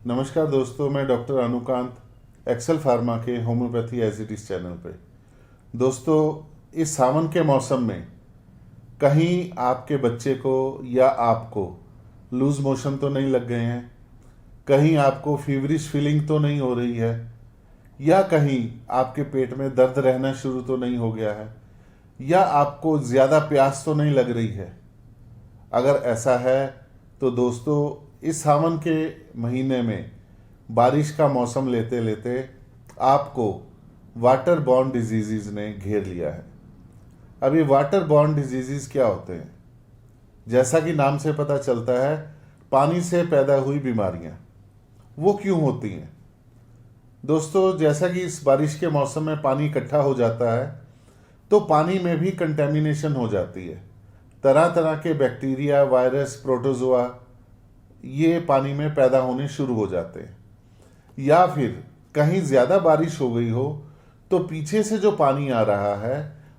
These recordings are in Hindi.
नमस्कार दोस्तों, मैं डॉक्टर अनुकांत एक्सेल फार्मा के homoeopathy as it is channel पे। दोस्तों, इस सावन के मौसम में कहीं आपके बच्चे को या आपको लूज मोशन तो नहीं लग गए हैं, कहीं आपको फीवरिश फीलिंग तो नहीं हो रही है, या कहीं आपके पेट में दर्द रहना शुरू तो नहीं हो गया है, या आपको ज़्यादा प्यास तो नहीं लग रही है। अगर ऐसा है तो दोस्तों, इस सावन के महीने में बारिश का मौसम लेते लेते आपको वाटर बॉर्न डिजीज़ ने घेर लिया है। अब ये वाटर बॉर्न डिजीज़ क्या होते हैं? जैसा कि नाम से पता चलता है, पानी से पैदा हुई बीमारियां। वो क्यों होती हैं दोस्तों? जैसा कि इस बारिश के मौसम में पानी इकट्ठा हो जाता है तो पानी में भी कंटेमिनेशन हो जाती है। तरह तरह के बैक्टीरिया, वायरस, प्रोटोजोआ ये पानी में पैदा होने शुरू हो जाते हैं। या फिर कहीं ज़्यादा बारिश हो गई हो तो पीछे से जो पानी आ रहा है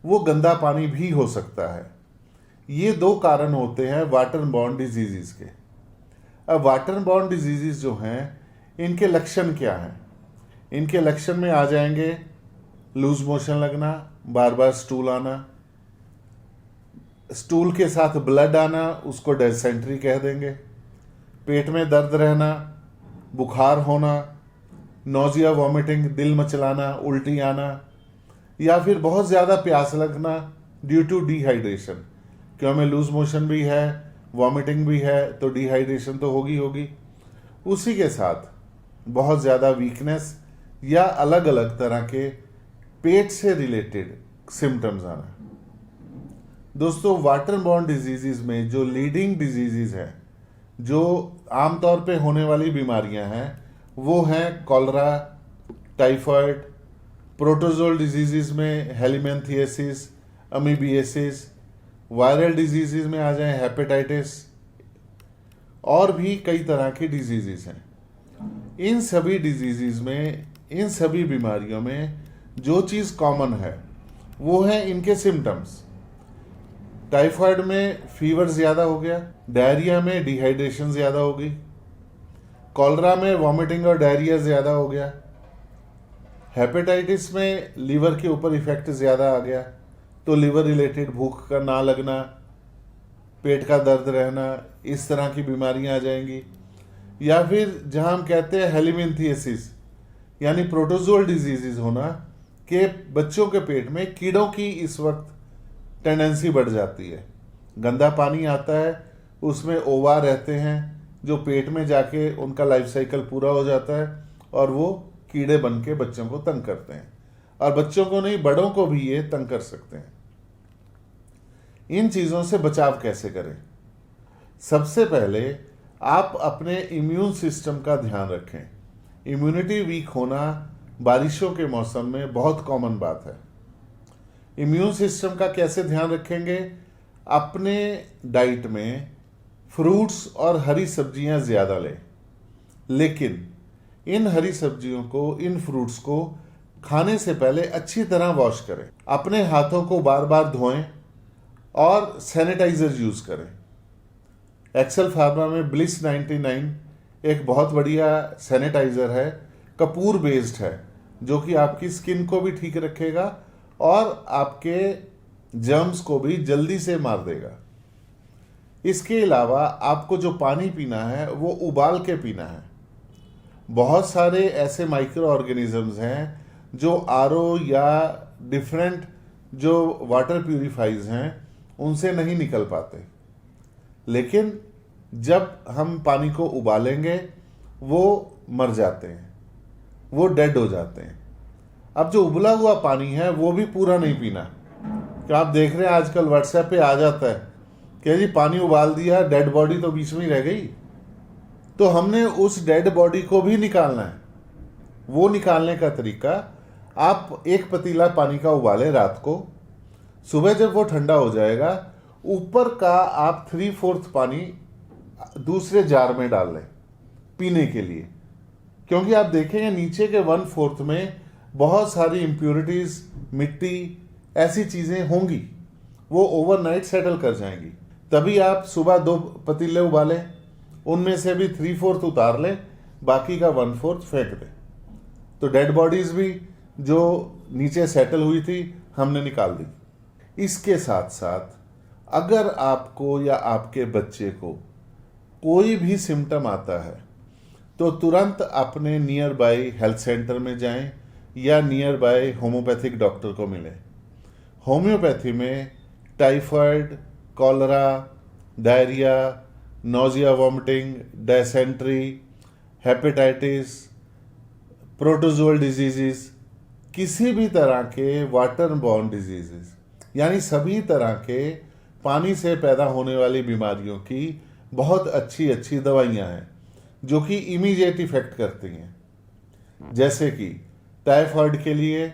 वो गंदा पानी भी हो सकता है। ये दो कारण होते हैं वाटर बॉर्न डिजीज़ के। अब वाटर बॉर्न डिजीज़ जो हैं, इनके लक्षण क्या हैं? इनके लक्षण में आ जाएंगे लूज मोशन लगना, बार बार स्टूल आना, स्टूल के साथ ब्लड आना, उसको डिसेंट्री कह देंगे, पेट में दर्द रहना, बुखार होना, नोजिया, वॉमिटिंग, दिल मचलाना, उल्टी आना, या फिर बहुत ज़्यादा प्यास लगना ड्यू टू डिहाइड्रेशन। क्यों में लूज मोशन भी है, वॉमिटिंग भी है, तो डिहाइड्रेशन तो होगी। उसी के साथ बहुत ज़्यादा वीकनेस या अलग अलग तरह के पेट से रिलेटेड सिम्टम्स आना। दोस्तों, वाटर बॉर्न डिजीज़ में जो लीडिंग डिजीज़ हैं, जो आमतौर पे होने वाली बीमारियां हैं, वो हैं कॉलरा, टाइफाइड, प्रोटोजोल डिजीज़ में हेलिमेंथियासिस, अमीबियासिस, वायरल डिजीज़ में आ जाए हेपेटाइटिस, और भी कई तरह की डिजीज़ हैं। इन सभी डिजीज़ में, इन सभी बीमारियों में जो चीज़ कॉमन है वो है इनके सिम्टम्स। टाइफाइड में फीवर ज़्यादा हो गया, डायरिया में डिहाइड्रेशन ज़्यादा हो गई, कॉलरा में वॉमिटिंग और डायरिया ज़्यादा हो गया, हेपेटाइटिस में लीवर के ऊपर इफेक्ट ज़्यादा आ गया, तो लीवर रिलेटेड भूख का ना लगना, पेट का दर्द रहना, इस तरह की बीमारियां आ जाएंगी। या फिर जहां हम कहते हैं हेलिमेंथियासिस यानी प्रोटोजोल डिजीज़ होना, कि बच्चों के पेट में कीड़ों की इस वक्त टेंडेंसी बढ़ जाती है। गंदा पानी आता है, उसमें ओवा रहते हैं जो पेट में जाके उनका लाइफ साइकिल पूरा हो जाता है और वो कीड़े बन के बच्चों को तंग करते हैं, और बच्चों को नहीं, बड़ों को भी ये तंग कर सकते हैं। इन चीज़ों से बचाव कैसे करें? सबसे पहले आप अपने इम्यून सिस्टम का ध्यान रखें। इम्यूनिटी वीक होना बारिशों के मौसम में बहुत कॉमन बात है। इम्यून सिस्टम का कैसे ध्यान रखेंगे? अपने डाइट में फ्रूट्स और हरी सब्जियां ज़्यादा लें, लेकिन इन हरी सब्जियों को, इन फ्रूट्स को खाने से पहले अच्छी तरह वॉश करें। अपने हाथों को बार बार धोएं और सैनिटाइजर यूज़ करें। एक्सेल फार्मा में ब्लिस 99 एक बहुत बढ़िया सैनिटाइजर है, कपूर बेस्ड है, जो कि आपकी स्किन को भी ठीक रखेगा और आपके जर्म्स को भी जल्दी से मार देगा। इसके अलावा आपको जो पानी पीना है वो उबाल के पीना है। बहुत सारे ऐसे माइक्रो ऑर्गेनिजम्स हैं जो आरओ या डिफरेंट जो वाटर प्यूरिफाइज हैं उनसे नहीं निकल पाते, लेकिन जब हम पानी को उबालेंगे वो मर जाते हैं, वो डेड हो जाते हैं। अब जो उबला हुआ पानी है वो भी पूरा नहीं पीना। क्या आप देख रहे हैं आजकल व्हाट्सएप पे आ जाता है कि जी पानी उबाल दिया, डेड बॉडी तो बीच में ही रह गई, तो हमने उस डेड बॉडी को भी निकालना है। वो निकालने का तरीका, आप एक पतीला पानी का उबालें रात को, सुबह जब वो ठंडा हो जाएगा, ऊपर का आप 3/4 पानी दूसरे जार में डाल लें पीने के लिए। क्योंकि आप देखेंगे नीचे के 1/4 में बहुत सारी इम्प्योरिटीज, मिट्टी, ऐसी चीज़ें होंगी, वो ओवरनाइट सेटल कर जाएंगी। तभी आप सुबह 2 पतीले उबालें, उनमें से भी 3/4 उतार लें, बाकी का 1/4 फेंक दें। तो डेड बॉडीज भी जो नीचे सेटल हुई थी हमने निकाल दी। इसके साथ साथ अगर आपको या आपके बच्चे को कोई भी सिम्टम आता है तो तुरंत अपने नियर बाय हेल्थ सेंटर में जाएं या नियर बाय होम्योपैथिक डॉक्टर को मिलें। होम्योपैथी में typhoid, cholera, diarrhoea, nausea, vomiting, dysentery, hepatitis, protozoal diseases, किसी भी तरह के वाटर बॉर्न डिजीजेस यानी सभी तरह के पानी से पैदा होने वाली बीमारियों की बहुत अच्छी अच्छी दवाइयाँ हैं जो कि इमीडिएट इफेक्ट करती हैं। जैसे कि टाइफाइड के लिए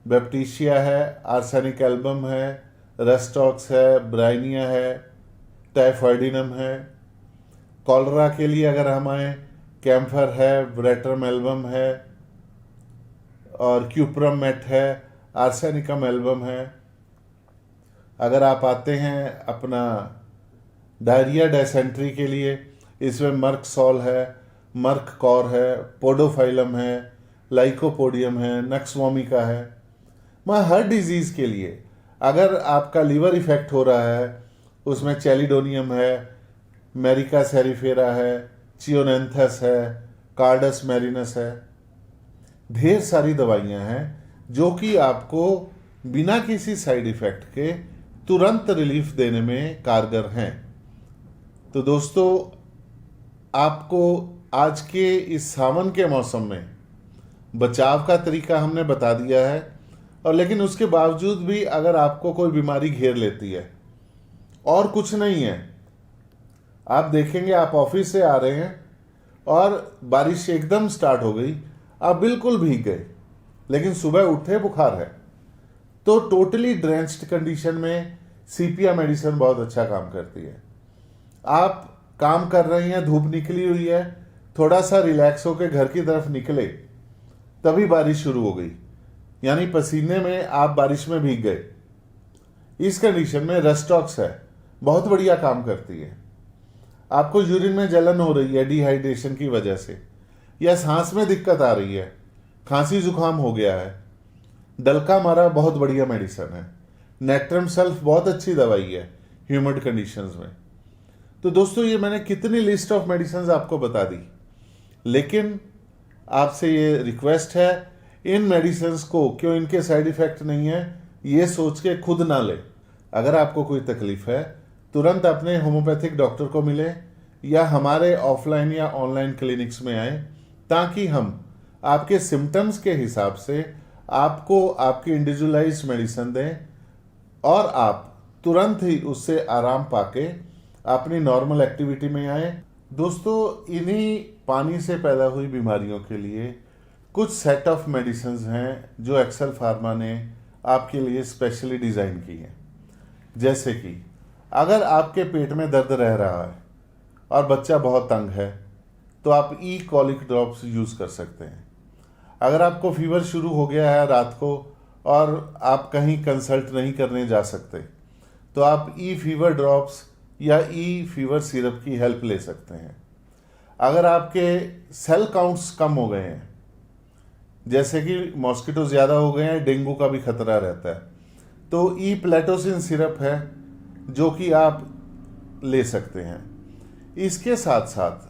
बैप्टीशिया है, आर्सेनिक एल्बम है, रेस्टॉक्स है, ब्राइनिया है, टाइफाइडिनम है। कॉलरा के लिए अगर हम आए, कैम्फर है, ब्रेटरम एल्बम है और क्यूप्रम मेट है, आर्सेनिकम एल्बम है। अगर आप आते हैं अपना डायरिया डायसेंट्री के लिए, इसमें मर्क सॉल है, मर्क कॉर है, पोडोफाइलम है, लाइकोपोडियम है, नक्सवोमिका है। मैं हर डिजीज़ के लिए अगर आपका लीवर इफेक्ट हो रहा है उसमें चैलिडोनियम है, मेरिका सेरिफेरा है, चियोनेंथस है, कार्डस मैरिनस है। ढेर सारी दवाइयाँ हैं जो कि आपको बिना किसी साइड इफेक्ट के तुरंत रिलीफ देने में कारगर हैं। तो दोस्तों, आपको आज के इस सावन के मौसम में बचाव का तरीका हमने बता दिया है, और लेकिन उसके बावजूद भी अगर आपको कोई बीमारी घेर लेती है और कुछ नहीं है, आप देखेंगे आप ऑफिस से आ रहे हैं और बारिश एकदम स्टार्ट हो गई, आप बिल्कुल भीग गए, लेकिन सुबह उठे बुखार है, तो टोटली ड्रेंच्ड कंडीशन में सीपिया मेडिसिन बहुत अच्छा काम करती है। आप काम कर रही हैं, धूप निकली हुई है, थोड़ा सा रिलैक्स होकर घर की तरफ निकले, तभी बारिश शुरू हो गई, यानी पसीने में आप बारिश में भीग गए। इस कंडीशन में रेस्टॉक्स है, बहुत बढ़िया काम करती है। आपको यूरिन में जलन हो रही है डिहाइड्रेशन की वजह से, या सांस में दिक्कत आ रही है, खांसी जुकाम हो गया है, डलका मारा बहुत बढ़िया मेडिसिन है। नेट्रम सल्फ बहुत अच्छी दवाई है ह्यूमिड कंडीशंस में। तो दोस्तों, ये मैंने कितनी लिस्ट ऑफ मेडिसिन आपको बता दी, लेकिन आपसे ये रिक्वेस्ट है, इन मेडिसिन को क्यों इनके साइड इफेक्ट नहीं है ये सोच के खुद ना ले। अगर आपको कोई तकलीफ है तुरंत अपने होम्योपैथिक डॉक्टर को मिले या हमारे ऑफलाइन या ऑनलाइन क्लिनिक्स में आए, ताकि हम आपके सिम्टम्स के हिसाब से आपको आपकी इंडिविजुअलाइज्ड मेडिसिन दें और आप तुरंत ही उससे आराम पाके अपनी नॉर्मल एक्टिविटी में आए। दोस्तों, इन्हीं पानी से पैदा हुई बीमारियों के लिए कुछ सेट ऑफ मेडिसिन हैं जो एक्सेल फार्मा ने आपके लिए स्पेशली डिज़ाइन की हैं। जैसे कि अगर आपके पेट में दर्द रह रहा है और बच्चा बहुत तंग है तो आप ई कॉलिक ड्रॉप्स यूज़ कर सकते हैं। अगर आपको फीवर शुरू हो गया है रात को और आप कहीं कंसल्ट नहीं करने जा सकते तो आप ई फीवर ड्रॉप्स या ई फीवर सिरप की हेल्प ले सकते हैं। अगर आपके सेल काउंट्स कम हो गए हैं, जैसे कि मॉस्किटो ज़्यादा हो गए हैं, डेंगू का भी खतरा रहता है, तो ई प्लेटोसिन सिरप है जो कि आप ले सकते हैं। इसके साथ साथ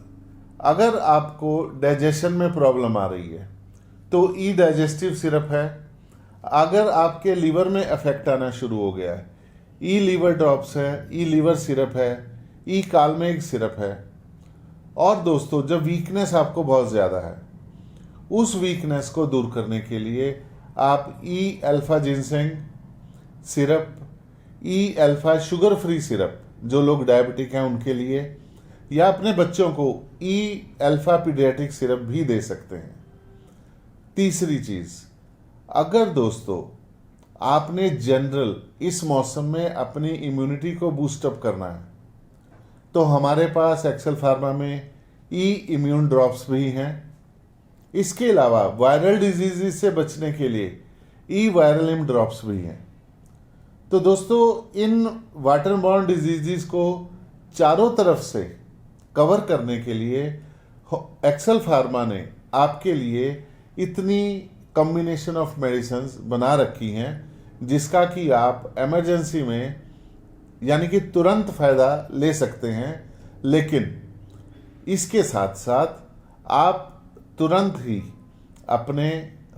अगर आपको डाइजेशन में प्रॉब्लम आ रही है तो ई डाइजेस्टिव सिरप है। अगर आपके लीवर में इफेक्ट आना शुरू हो गया है, ई लीवर ड्रॉप्स है, ई लीवर सिरप है, ई कालमेग सिरप है। और दोस्तों, जब वीकनेस आपको बहुत ज़्यादा है, उस वीकनेस को दूर करने के लिए आप ई अल्फा जिनसेंग सिरप, ई अल्फा शुगर फ्री सिरप जो लोग डायबिटिक हैं उनके लिए, या अपने बच्चों को ई अल्फा पीडियाट्रिक सिरप भी दे सकते हैं। तीसरी चीज़, अगर दोस्तों आपने जनरल इस मौसम में अपनी इम्यूनिटी को बूस्टअप करना है तो हमारे पास एक्सेल फार्मा में ई इम्यून ड्रॉप्स भी हैं। इसके अलावा वायरल डिजीज़ से बचने के लिए ई वायरलिम ड्रॉप्स भी हैं। तो दोस्तों, इन वाटरबॉर्न डिजीज़ को चारों तरफ से कवर करने के लिए एक्सेल फार्मा ने आपके लिए इतनी कॉम्बिनेशन ऑफ मेडिसिन्स बना रखी हैं जिसका कि आप इमरजेंसी में यानी कि तुरंत फ़ायदा ले सकते हैं, लेकिन इसके साथ साथ आप तुरंत ही अपने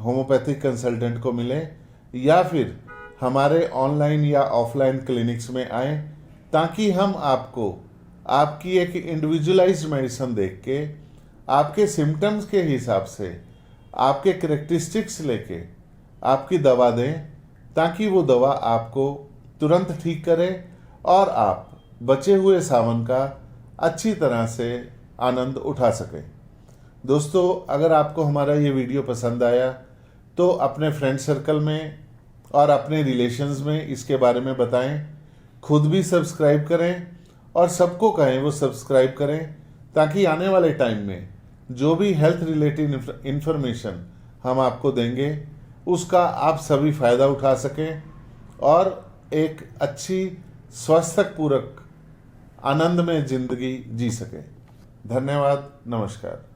होम्योपैथिक कंसल्टेंट को मिलें या फिर हमारे ऑनलाइन या ऑफलाइन क्लिनिक्स में आएं, ताकि हम आपको आपकी एक इंडिविजुअलाइज्ड मेडिसिन देख के आपके सिम्टम्स के हिसाब से आपके करेक्टरिस्टिक्स लेके आपकी दवा दें, ताकि वो दवा आपको तुरंत ठीक करे और आप बचे हुए सावन का अच्छी तरह से आनंद उठा सकें। दोस्तों, अगर आपको हमारा ये वीडियो पसंद आया तो अपने फ्रेंड सर्कल में और अपने रिलेशंस में इसके बारे में बताएं, खुद भी सब्सक्राइब करें और सबको कहें वो सब्सक्राइब करें, ताकि आने वाले टाइम में जो भी हेल्थ रिलेटेड इंफॉर्मेशन हम आपको देंगे उसका आप सभी फ़ायदा उठा सकें और एक अच्छी स्वास्थ्यपूर्वक आनंदमय जिंदगी जी सकें। धन्यवाद। नमस्कार।